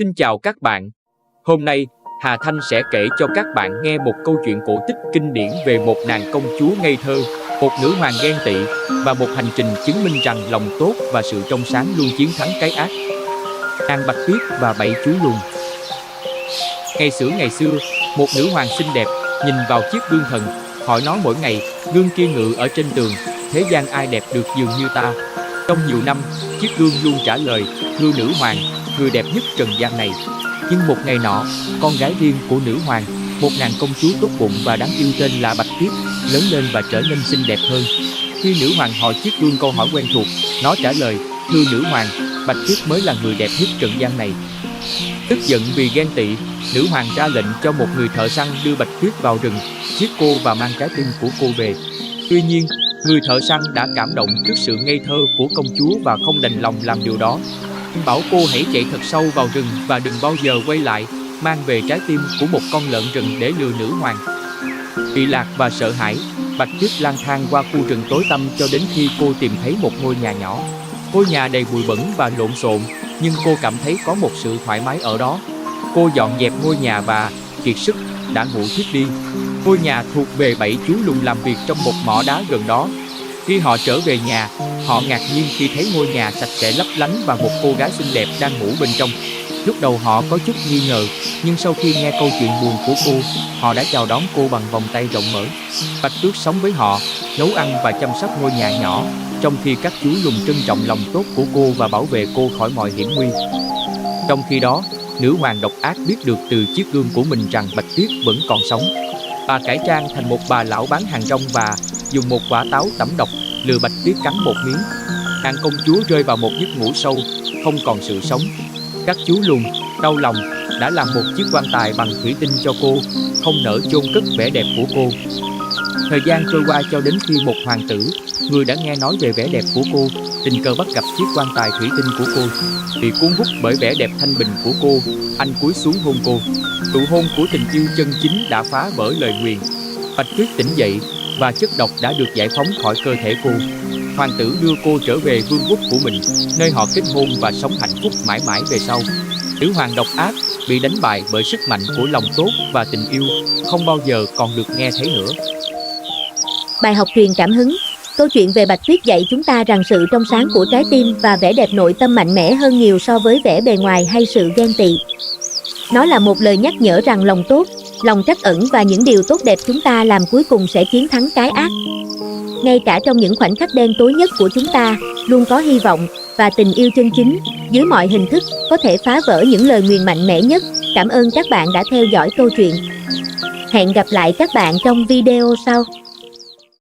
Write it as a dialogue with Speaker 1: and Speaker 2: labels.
Speaker 1: Xin chào các bạn. Hôm nay, Hà Thanh sẽ kể cho các bạn nghe một câu chuyện cổ tích kinh điển về một nàng công chúa ngây thơ, một nữ hoàng ghen tị và một hành trình chứng minh rằng lòng tốt và sự trong sáng luôn chiến thắng cái ác. Nàng Bạch Tuyết và 7 chú lùn. Ngày xưa, một nữ hoàng xinh đẹp nhìn vào chiếc gương thần, hỏi nó mỗi ngày, gương kia ngự ở trên tường, thế gian ai đẹp được dường như ta. Trong nhiều năm, chiếc gương luôn trả lời, thưa nữ hoàng, người đẹp nhất trần gian này. Nhưng một ngày nọ, con gái riêng của nữ hoàng, một nàng công chúa tốt bụng và đáng yêu tên là Bạch Tuyết, lớn lên và trở nên xinh đẹp hơn. Khi nữ hoàng hỏi chiếc gương câu hỏi quen thuộc, nó trả lời, thưa nữ hoàng, Bạch Tuyết mới là người đẹp nhất trần gian này. Tức giận vì ghen tị, nữ hoàng ra lệnh cho một người thợ săn đưa Bạch Tuyết vào rừng, giết cô và mang trái tim của cô về. Tuy nhiên, người thợ săn đã cảm động trước sự ngây thơ của công chúa và không đành lòng làm điều đó. Bảo cô hãy chạy thật sâu vào rừng và đừng bao giờ quay lại, mang về trái tim của một con lợn rừng để lừa nữ hoàng. Bị lạc và sợ hãi, Bạch Tuyết lang thang qua khu rừng tối tăm cho đến khi cô tìm thấy một ngôi nhà nhỏ. Ngôi nhà đầy bụi bẩn và lộn xộn, nhưng cô cảm thấy có một sự thoải mái ở đó. Cô dọn dẹp ngôi nhà và, kiệt sức, đã ngủ thiếp đi. Ngôi nhà thuộc về 7 chú lùn làm việc trong một mỏ đá gần đó. Khi họ trở về nhà, họ ngạc nhiên khi thấy ngôi nhà sạch sẽ lấp lánh và một cô gái xinh đẹp đang ngủ bên trong. Lúc đầu họ có chút nghi ngờ, nhưng sau khi nghe câu chuyện buồn của cô, họ đã chào đón cô bằng vòng tay rộng mở. Bạch Tuyết sống với họ, nấu ăn và chăm sóc ngôi nhà nhỏ, trong khi các chú lùn trân trọng lòng tốt của cô và bảo vệ cô khỏi mọi hiểm nguy. Trong khi đó, nữ hoàng độc ác biết được từ chiếc gương của mình rằng Bạch Tuyết vẫn còn sống. Bà cải trang thành một bà lão bán hàng rong và dùng một quả táo tẩm độc lừa Bạch Tuyết cắn một miếng. Nàng công chúa rơi vào một giấc ngủ sâu, không còn sự sống. Các chú lùn, đau lòng, đã làm một chiếc quan tài bằng thủy tinh cho cô, không nỡ chôn cất vẻ đẹp của cô. Thời gian trôi qua cho đến khi một hoàng tử, người đã nghe nói về vẻ đẹp của cô, tình cờ bắt gặp chiếc quan tài thủy tinh của cô. Bị cuốn hút bởi vẻ đẹp thanh bình của cô, anh cúi xuống hôn cô. Nụ hôn của tình yêu chân chính đã phá vỡ lời nguyền. Bạch Tuyết tỉnh dậy và chất độc đã được giải phóng khỏi cơ thể cô. Hoàng tử đưa cô trở về vương quốc của mình, nơi họ kết hôn và sống hạnh phúc mãi mãi về sau. Nữ hoàng độc ác bị đánh bại bởi sức mạnh của lòng tốt và tình yêu, không bao giờ còn được nghe thấy nữa.
Speaker 2: Bài học truyền cảm hứng. Câu chuyện về Bạch Tuyết dạy chúng ta rằng sự trong sáng của trái tim và vẻ đẹp nội tâm mạnh mẽ hơn nhiều so với vẻ bề ngoài hay sự ghen tị. Nó là một lời nhắc nhở rằng lòng tốt, lòng trắc ẩn và những điều tốt đẹp chúng ta làm cuối cùng sẽ chiến thắng cái ác. Ngay cả trong những khoảnh khắc đen tối nhất của chúng ta, luôn có hy vọng, và tình yêu chân chính, dưới mọi hình thức, có thể phá vỡ những lời nguyền mạnh mẽ nhất. Cảm ơn các bạn đã theo dõi câu chuyện. Hẹn gặp lại các bạn trong video sau.